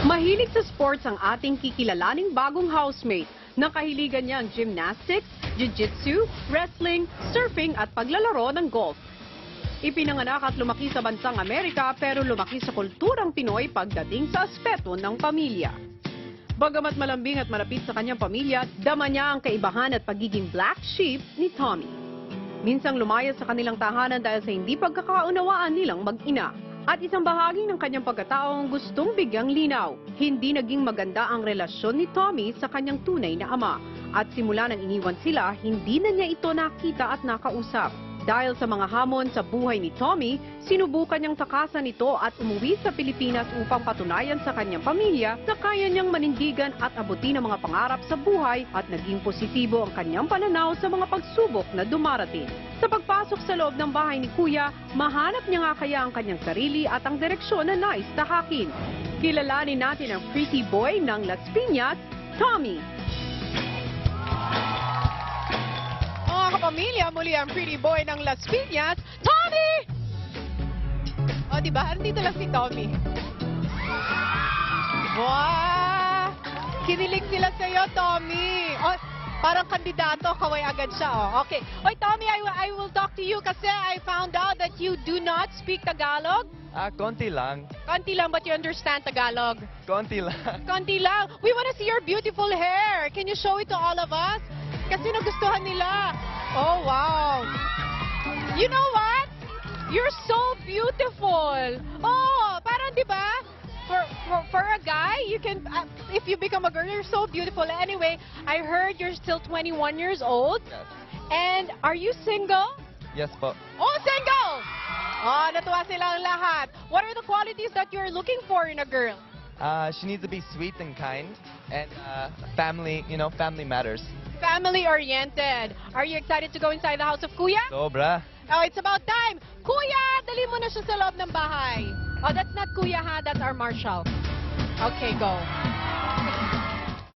Mahilig sa sports ang ating kikilalaning bagong housemate. Nakahiligan niya ang gymnastics, jiu-jitsu, wrestling, surfing at paglalaro ng golf. Ipinanganak at lumaki sa bansang Amerika pero lumaki sa kulturang Pinoy pagdating sa aspeto ng pamilya. Bagamat malambing at malapit sa kanyang pamilya, dama niya ang kaibahan at pagiging black sheep ni Tommy. Minsang lumaya sa kanilang tahanan dahil sa hindi pagkakaunawaan nilang mag-ina. At isang bahagi ng kanyang pagkatao ang gustong bigyang linaw. Hindi naging maganda ang relasyon ni Tommy sa kanyang tunay na ama. At simula nang iniwan sila, hindi na niya ito nakita at nakausap. Dahil sa mga hamon sa buhay ni Tommy, sinubukan niyang takasan ito at umuwi sa Pilipinas upang patunayan sa kanyang pamilya na kaya niyang manindigan at abutin ang mga pangarap sa buhay at naging positibo ang kanyang pananaw sa mga pagsubok na dumarating. Sa pagpasok sa loob ng bahay ni Kuya, mahanap niya nga kaya ang kanyang sarili at ang direksyon na nais tahakin. Kilalanin natin ang pretty boy ng Las Piñas, Tommy. Mga kapamilya, muli ang pretty boy ng Las Piñas, Tommy! O, diba? Andito lang si Tommy. Wow! Kinilig sila sa'yo, Tommy. O, parang kandidato, kaway agad siya. O, okay. Oy, Tommy, I will talk to you kasi I found out that you do not speak Tagalog. Konti lang. Konti lang, but you understand Tagalog. Konti lang. Konti lang. We want to see your beautiful hair. Can you show it to all of us? Kasi nagustuhan nila. Oh, wow. You know what? You're so beautiful. Oh, parang di ba? For a guy, you can, if you become a girl, you're so beautiful. Anyway, I heard you're still 21 years old. Yes. And are you single? Yes po. Oh, single! Oh, natuwa silang lahat. What are the qualities that you're looking for in a girl? She needs to be sweet and kind. And family, family matters. Family-oriented. Are you excited to go inside the house of Kuya? Sobra. Oh, it's about time. Kuya, dali mo na siya sa loob ng bahay. Oh, that's not Kuya ha, that's our marshal. Okay, go.